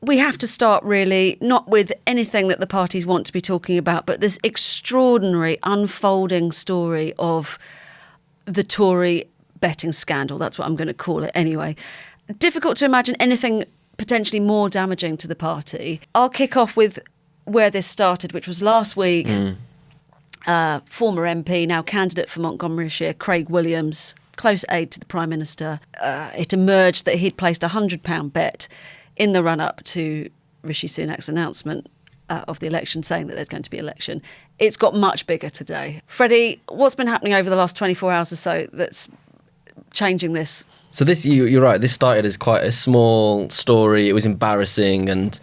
we have to start really not with anything that the parties want to be talking about, but this extraordinary unfolding story of the Tory betting scandal. That's what I'm going to call it anyway. Difficult to imagine anything potentially more damaging to the party. I'll kick off with where this started, which was last week. Former MP, now candidate for Montgomeryshire, Craig Williams, close aide to the Prime Minister. It emerged that he'd placed a £100 bet in the run-up to Rishi Sunak's announcement of the election, saying that there's going to be election. It's got much bigger today. Freddie, what's been happening over the last 24 hours or so that's changing this? So this, you're right, this started as quite a small story. It was embarrassing and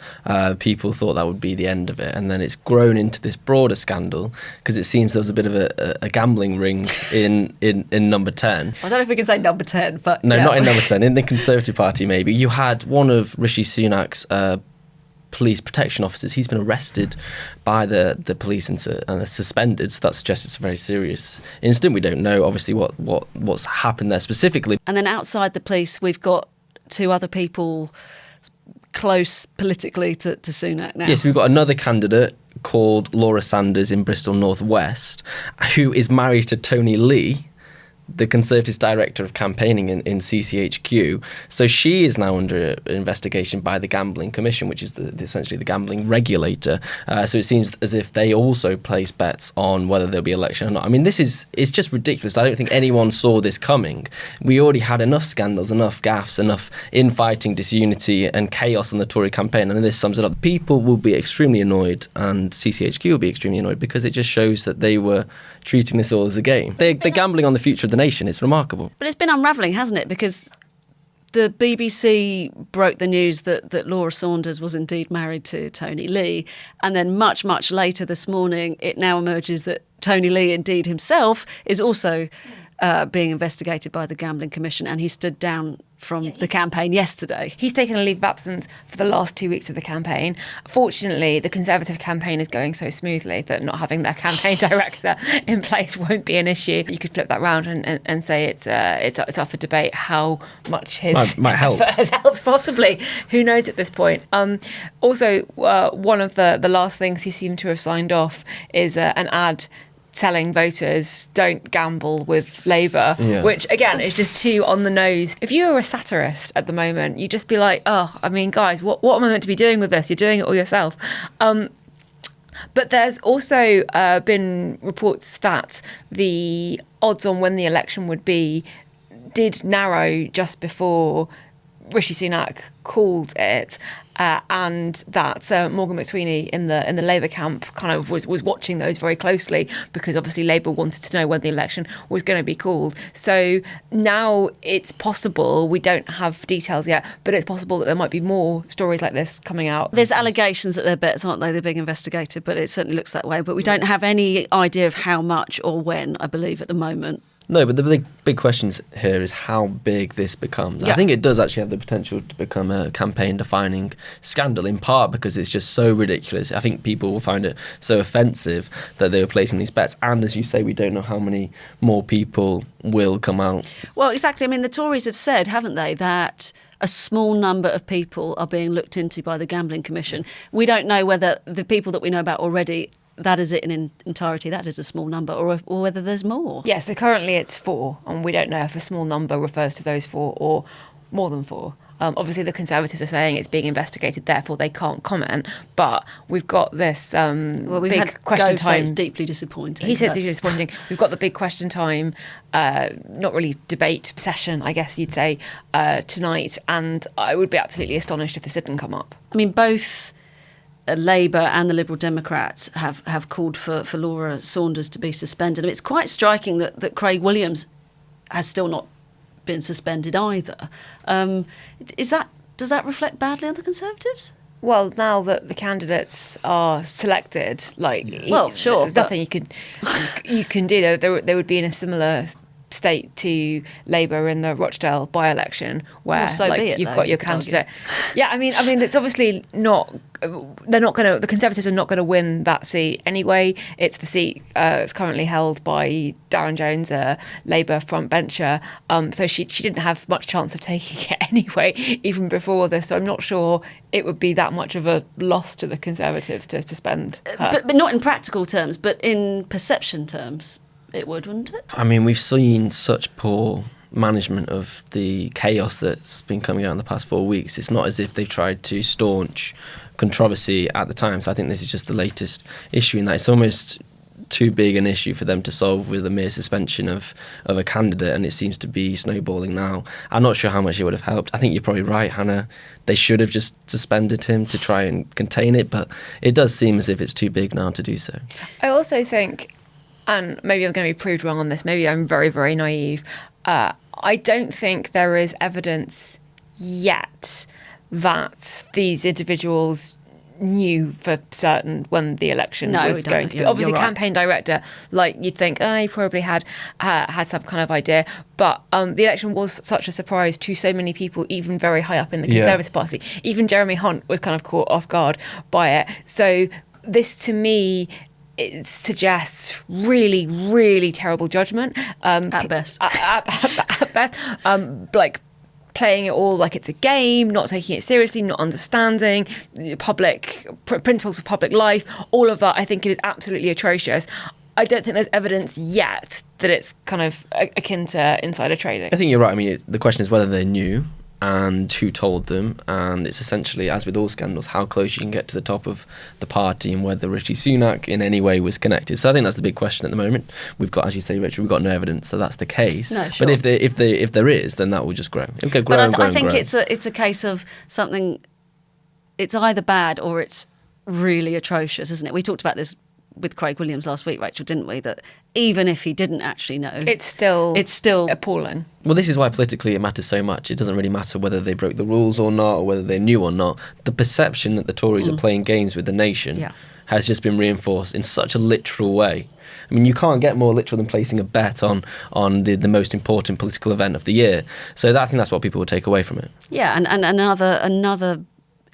people thought that would be the end of it. And then it's grown into this broader scandal because it seems there was a bit of a gambling ring in number 10. I don't know if we can say number 10, but... No, yeah. not in number 10, in the Conservative Party maybe. You had one of Rishi Sunak's police protection officers. He's been arrested by the police and suspended, so that suggests it's a very serious incident. We don't know obviously what's happened there specifically. And then outside the police we've got two other people close politically to Sunak now. Yes, we've got another candidate called Laura Saunders in Bristol North West who is married to Tony Lee, the Conservatives director of campaigning in CCHQ. So she is now under investigation by the Gambling Commission, which is essentially the gambling regulator. So it seems as if they also place bets on whether there'll be election or not. I mean, it's just ridiculous. I don't think anyone saw this coming. We already had enough scandals, enough gaffes, enough infighting, disunity and chaos on the Tory campaign. And this sums it up. People will be extremely annoyed and CCHQ will be extremely annoyed because it just shows that they were treating this all as a game. They're gambling on the future of the nation. It's remarkable. But it's been unravelling, hasn't it? Because the BBC broke the news that Laura Saunders was indeed married to Tony Lee. And then much, much later this morning, it now emerges that Tony Lee, indeed himself, is also being investigated by the Gambling Commission. And he stood down from the campaign yesterday. He's taken a leave of absence for the last 2 weeks of the campaign. Fortunately, the Conservative campaign is going so smoothly that not having their campaign director in place won't be an issue. You could flip that round and say it's up for debate how much his might help. effort has helped, possibly. Who knows at this point? Also, one of the last things he seemed to have signed off is an ad telling voters don't gamble with Labour, which again is just too on the nose. If you were a satirist at the moment, you'd just be like, oh, I mean, guys, what am I meant to be doing with this? You're doing it all yourself. But there's also been reports that the odds on when the election would be did narrow just before Rishi Sunak called it, and that Morgan McSweeney in the Labour camp kind of was watching those very closely because obviously Labour wanted to know when the election was going to be called. So now it's possible, we don't have details yet, but it's possible that there might be more stories like this coming out. There's allegations that they're bets, aren't they? They're being investigated, but it certainly looks that way. But we don't have any idea of how much or when, I believe, at the moment. No, but the big questions here is how big this becomes. Yeah. I think it does actually have the potential to become a campaign-defining scandal, in part because it's just so ridiculous. I think people will find it so offensive that they were placing these bets. And as you say, we don't know how many more people will come out. Well, exactly. I mean, the Tories have said, haven't they, that a small number of people are being looked into by the Gambling Commission. We don't know whether the people that we know about already, that is it in entirety, that is a small number, or whether there's more. Yeah, so currently it's 4, and we don't know if a small number refers to those 4 or more than 4. Obviously, the Conservatives are saying it's being investigated, therefore they can't comment. But we've got this big question time. It's deeply disappointing. He says it's deeply disappointing. We've got the big question time, not really debate session, I guess you'd say, tonight. And I would be absolutely astonished if this didn't come up. I mean, both Labour and the Liberal Democrats have called for Laura Saunders to be suspended. And it's quite striking that Craig Williams has still not been suspended either. Does that reflect badly on the Conservatives? Well, now that the candidates are selected, sure, there's nothing you can do. They would be in a similar state to Labour in the Rochdale by-election, where Well, so be it, you've though, got your you could argue. candidate. Yeah, I mean, it's obviously not. They're not going to. The Conservatives are not going to win that seat anyway. It's the seat it's currently held by Darren Jones, a Labour frontbencher. So she didn't have much chance of taking it anyway, even before this. So I'm not sure it would be that much of a loss to the Conservatives to suspend her. But not in practical terms, but in perception terms, it would, wouldn't it? I mean, we've seen such poor management of the chaos that's been coming out in the past 4 weeks. It's not as if they've tried to staunch controversy at the time. So I think this is just the latest issue in that it's almost too big an issue for them to solve with a mere suspension of a candidate, and it seems to be snowballing now. I'm not sure how much it would have helped. I think you're probably right, Hannah. They should have just suspended him to try and contain it, but it does seem as if it's too big now to do so. I also think, and maybe I'm going to be proved wrong on this, maybe I'm very, very naive, I don't think there is evidence yet that these individuals knew for certain when the election No, we was don't. going to be. You're Obviously, right. campaign director, like you'd think, he probably had some kind of idea. But the election was such a surprise to so many people, even very high up in the Conservative Party. Even Jeremy Hunt was kind of caught off guard by it. So this, to me, it suggests really, really terrible judgment. At best. At best. Like playing it all like it's a game, not taking it seriously, not understanding public principles of public life. All of that, I think it is absolutely atrocious. I don't think there's evidence yet that it's kind of akin to insider trading. I think you're right. I mean, the question is whether they knew and who told them, and it's essentially, as with all scandals, how close you can get to the top of the party and whether Rishi Sunak in any way was connected. So I think that's the big question at the moment. We've got, as you say, Richard, we've got no evidence that that's the case. No, sure. But if there is, then that will just grow. It'll go grow But and grow I and think grow. it's a case of something. It's either bad or it's really atrocious, isn't it? We talked about this with Craig Williams last week, Rachel, didn't we? That even if he didn't actually know, It's still appalling. Well, this is why politically it matters so much. It doesn't really matter whether they broke the rules or not, or whether they knew or not. The perception that the Tories are playing games with the nation has just been reinforced in such a literal way. I mean, you can't get more literal than placing a bet on the most important political event of the year. So I think that's what people will take away from it. Yeah, and another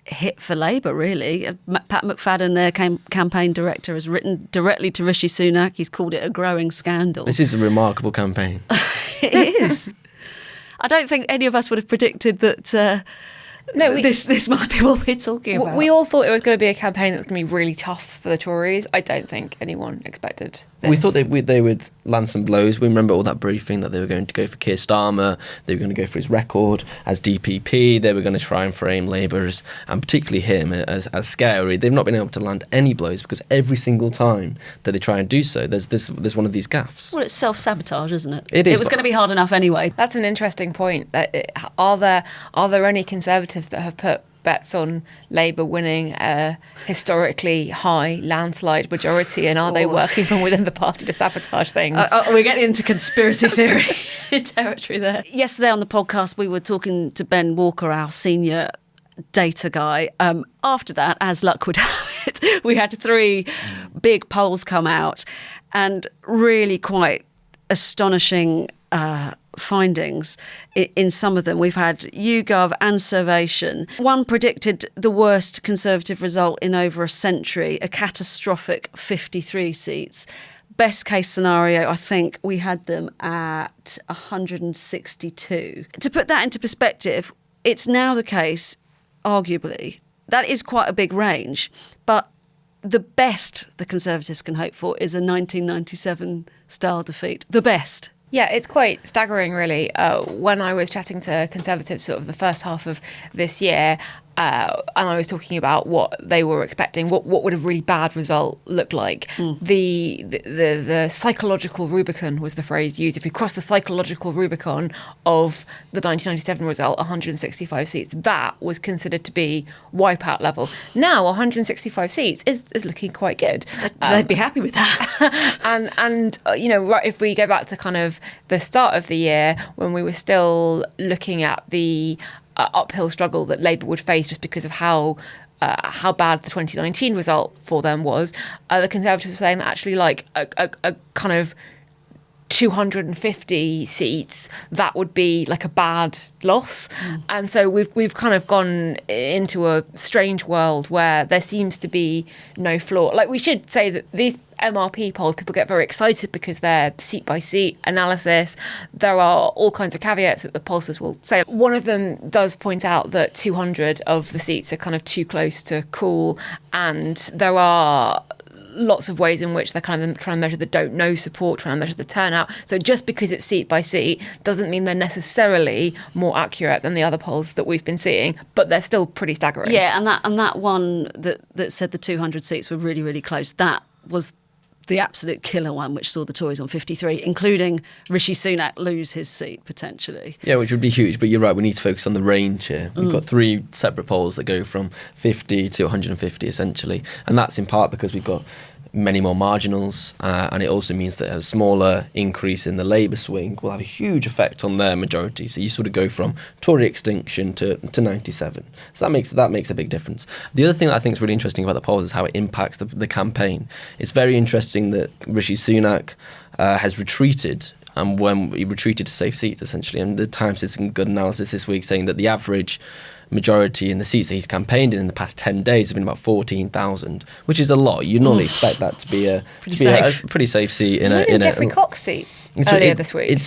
hit for Labour, really. Pat McFadden, their campaign director, has written directly to Rishi Sunak. He's called it a growing scandal. This is a remarkable campaign. It is. I don't think any of us would have predicted that this might be what we're talking about. We all thought it was going to be a campaign that was going to be really tough for the Tories. I don't think anyone expected this. We thought they would land some blows. We remember all that briefing that they were going to go for Keir Starmer, they were going to go for his record as DPP, they were going to try and frame Labour and particularly him as scary. They've not been able to land any blows because every single time that they try and do so, there's one of these gaffes. Well, it's self-sabotage, isn't it? It is, It was but- going to be hard enough anyway. That's an interesting point. Are there any Conservatives that have put bets on Labour winning a historically high landslide majority, and are they working from within the party to sabotage things? We're getting into conspiracy theory territory there. Yesterday on the podcast, we were talking to Ben Walker, our senior data guy. After that, as luck would have it, we had 3 big polls come out and really quite astonishing findings in some of them. We've had YouGov and Survation. One predicted the worst Conservative result in over a century, a catastrophic 53 seats. Best case scenario, I think we had them at 162. To put that into perspective, it's now the case, arguably, that is quite a big range, but the best the Conservatives can hope for is a 1997 style defeat. The best. Yeah, it's quite staggering, really. When I was chatting to Conservatives sort of the first half of this year, and I was talking about what they were expecting, what would a really bad result look like. The psychological Rubicon was the phrase used. If we cross the psychological Rubicon of the 1997 result, 165 seats, that was considered to be wipeout level. Now, 165 seats is looking quite good. They'd be happy with that. and right, if we go back to kind of the start of the year when we were still looking at the uphill struggle that Labour would face just because of how bad the 2019 result for them was, the Conservatives were saying that actually like a kind of 250 seats, that would be like a bad loss. And so we've kind of gone into a strange world where there seems to be no floor. Like, we should say that these MRP polls, people get very excited because they're seat by seat analysis. There are all kinds of caveats that the pollsters will say. One of them does point out that 200 of the seats are kind of too close to call, and there are lots of ways in which they're kind of trying to measure the don't know support, trying to measure the turnout. So just because it's seat by seat doesn't mean they're necessarily more accurate than the other polls that we've been seeing, but they're still pretty staggering. Yeah, and that one that said the 200 seats were really, really close, that was the absolute killer one, which saw the Tories on 53, including Rishi Sunak lose his seat potentially. Yeah, which would be huge. But you're right, we need to focus on the range here. We've got 3 separate polls that go from 50 to 150 essentially. And that's in part because we've got many more marginals, and it also means that a smaller increase in the Labour swing will have a huge effect on their majority. So you sort of go from Tory extinction to 97. So that makes a big difference. The other thing that I think is really interesting about the polls is how it impacts the campaign. It's very interesting that Rishi Sunak has retreated, and when he retreated to safe seats essentially, and the Times did some good analysis this week saying that the average majority in the seats that he's campaigned in the past 10 days have been about 14,000, which is a lot. You'd normally expect that to be a pretty safe seat in a Geoffrey Cox's seat earlier this week.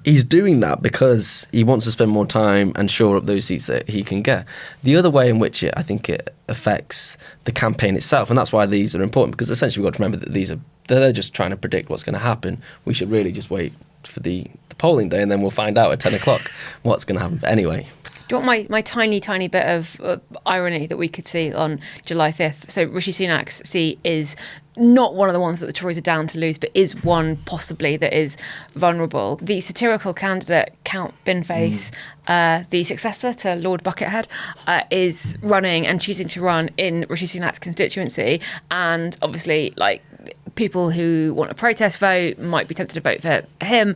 He's doing that because he wants to spend more time and shore up those seats that he can get. The other way in which I think it affects the campaign itself, and that's why these are important, because essentially we've got to remember that they're just trying to predict what's going to happen. We should really just wait for the polling day, and then we'll find out at 10 o'clock what's going to happen. But anyway. Do you want my tiny bit of irony that we could see on July 5th? So Rishi Sunak's seat is not one of the ones that the Tories are down to lose, but is one possibly that is vulnerable. The satirical candidate, Count Binface, the successor to Lord Buckethead, is running and choosing to run in Rishi Sunak's constituency. And obviously, like, people who want a protest vote might be tempted to vote for him.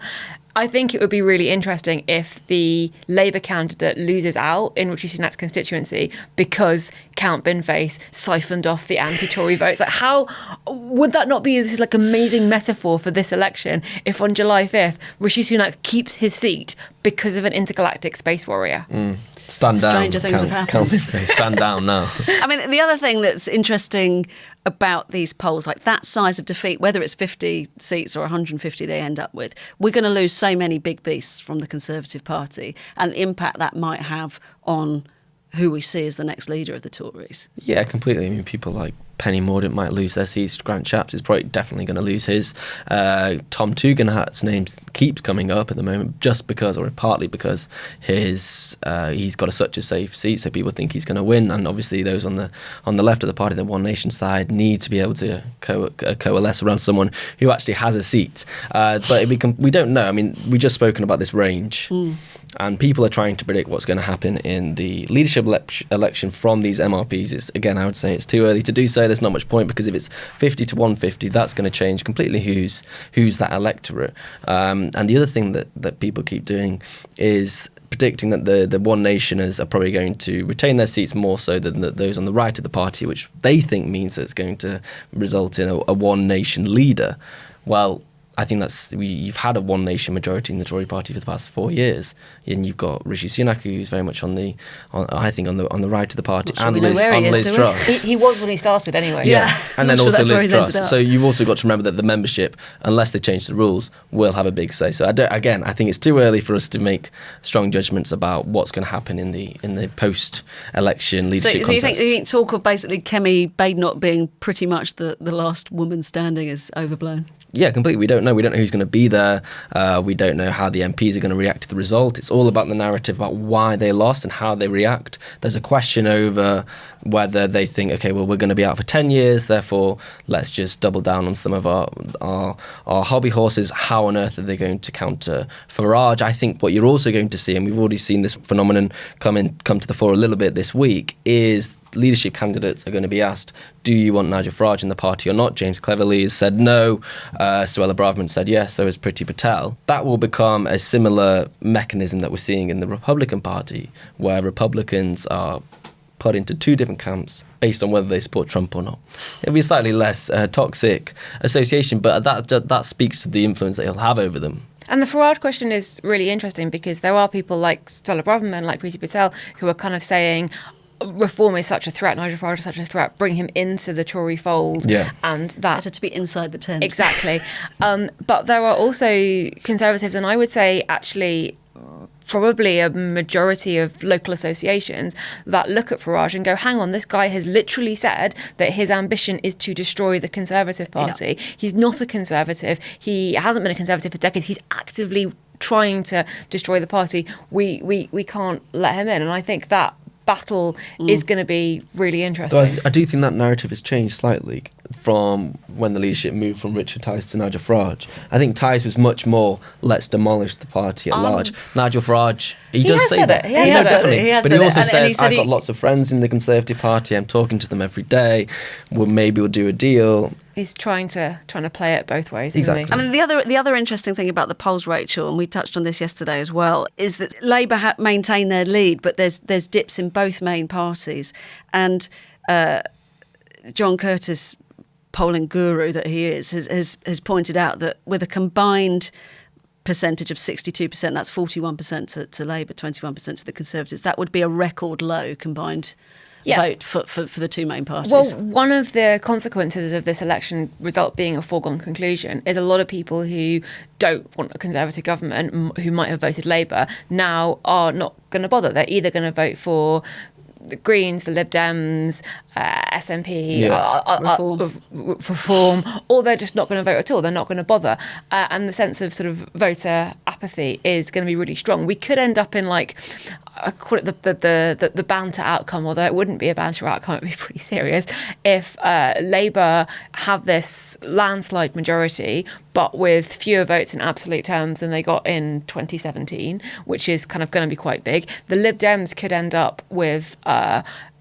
I think it would be really interesting if the Labour candidate loses out in Rishi Sunak's constituency because Count Binface siphoned off the anti-Tory votes. Like, how would that not be this like amazing metaphor for this election if on July 5th Rishi Sunak keeps his seat because of an intergalactic space warrior? Stand down. Stranger things have happened. Stand down now. I mean, the other thing that's interesting about these polls, like that size of defeat, whether it's 50 seats or 150 they end up with, we're going to lose so many big beasts from the Conservative Party, and the impact that might have on who we see as the next leader of the Tories. Yeah, completely. I mean, people like Penny Mordaunt might lose their seats. Grant Shapps is probably definitely going to lose his. Tom Tugendhat's name keeps coming up at the moment just because, or partly because, he's got such a safe seat, so people think he's going to win. And obviously those on the left of the party, the One Nation side, need to be able to coalesce around someone who actually has a seat. But we don't know. I mean, we just spoken about this range. And people are trying to predict what's going to happen in the leadership election from these MRPs. I would say it's too early to do so. There's not much point, because if it's 50 to 150, that's going to change completely who's that electorate. And the other thing that people keep doing is predicting that the One Nationers are probably going to retain their seats more so than those on the right of the party, which they think means that it's going to result in a One Nation leader. Well, I think you've had a One Nation majority in the Tory party for the past 4 years, and you've got Rishi Sunak, who's very much on the right of the party, and Liz Truss. He was when he started anyway. Yeah. And then also Liz Truss. So you've also got to remember that the membership, unless they change the rules, will have a big say. So I think it's too early for us to make strong judgments about what's going to happen in the post-election leadership contest. So you think talk of basically Kemi Badenoch being pretty much the last woman standing is overblown? Yeah, completely. We don't know. We don't know who's going to be there. We don't know how the MPs are going to react to the result. It's all about the narrative about why they lost and how they react. There's a question over whether they think, okay, well, we're going to be out for 10 years, therefore let's just double down on some of our hobby horses. How on earth are they going to counter Farage? I think what you're also going to see, and we've already seen this phenomenon come to the fore a little bit this week, is leadership candidates are going to be asked, do you want Nigel Farage in the party or not? James Cleverly has said no. Suella Braverman said yes, so has Priti Patel. That will become a similar mechanism that we're seeing in the Republican Party, where Republicans are put into two different camps based on whether they support Trump or not. It'll be a slightly less toxic association, but that speaks to the influence that he'll have over them. And the Farage question is really interesting because there are people like Stella Braverman, like Priti Patel, who are kind of saying reform is such a threat, Nigel Farage is such a threat, bring him into the Tory fold. Yeah. And that... Better to be inside the tent. Exactly. But there are also Conservatives, and I would say actually probably a majority of local associations that look at Farage and go, hang on, this guy has literally said that his ambition is to destroy the Conservative Party. Yeah. He's not a Conservative. He hasn't been a Conservative for decades. He's actively trying to destroy the party. We can't let him in. And I think that battle is going to be really interesting. So I do think that narrative has changed slightly from when the leadership moved from Richard Tice to Nigel Farage. I think Tice was much more, let's demolish the party at large. Nigel Farage, he does say that. He has said definitely. It. But he also says, I've got lots of friends in the Conservative Party, I'm talking to them every day, maybe we'll do a deal. He's trying to play it both ways, exactly. isn't he? I mean, the other interesting thing about the polls, Rachel, and we touched on this yesterday as well, is that Labour maintain their lead, but there's dips in both main parties. And John Curtis, polling guru that he is, has pointed out that with a combined percentage of 62%, that's 41% to Labour, 21% to the Conservatives, that would be a record low combined vote for the two main parties. Well, one of the consequences of this election result being a foregone conclusion is a lot of people who don't want a Conservative government, who might have voted Labour, now are not going to bother. They're either going to vote for the Greens, the Lib Dems, SNP, reform, or they're just not going to vote at all. They're not going to bother. And the sense of sort of voter apathy is going to be really strong. We could end up in like, I call it the banter outcome, although it wouldn't be a banter outcome, it'd be pretty serious, if Labour have this landslide majority, but with fewer votes in absolute terms than they got in 2017, which is kind of going to be quite big. The Lib Dems could end up with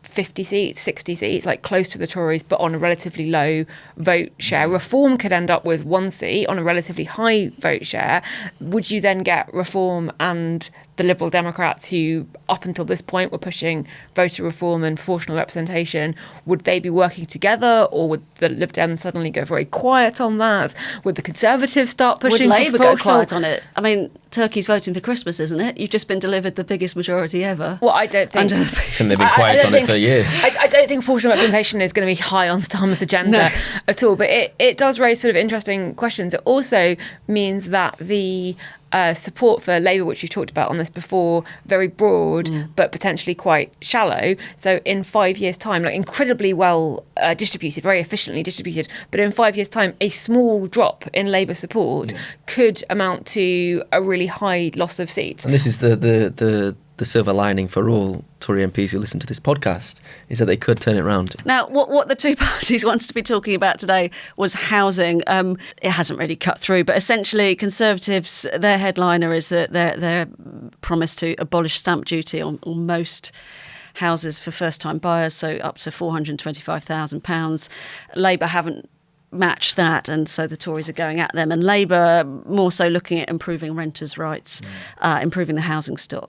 50 seats, 60 seats, like close to the Tories, but on a relatively low vote share. Reform could end up with 1 seat on a relatively high vote share. Would you then get Reform and the Liberal Democrats, who up until this point were pushing voter reform and proportional representation, would they be working together, or would the Lib Dems suddenly go very quiet on that? Would the Conservatives start pushing? Would Labour go quiet on it? I mean, Turkey's voting for Christmas, isn't it? You've just been delivered the biggest majority ever. Well, I don't think... And they've been quiet on it for years. I don't think proportional representation is going to be high on Starmer's agenda at all, but it does raise sort of interesting questions. It also means that the support for Labour, which we've talked about on this before, very broad, but potentially quite shallow. So in 5 years' time, like incredibly well distributed, very efficiently distributed, but in 5 years' time, a small drop in Labour support could amount to a really high loss of seats. And this is the silver lining for all Tory MPs who listen to this podcast, is that they could turn it around. Now, what the two parties wanted to be talking about today was housing. It hasn't really cut through, but essentially Conservatives, their headliner is that their promise to abolish stamp duty on most houses for first-time buyers, so up to £425,000. Labour haven't match that, and so the Tories are going at them, and Labour more so looking at improving renters' rights, improving the housing stock.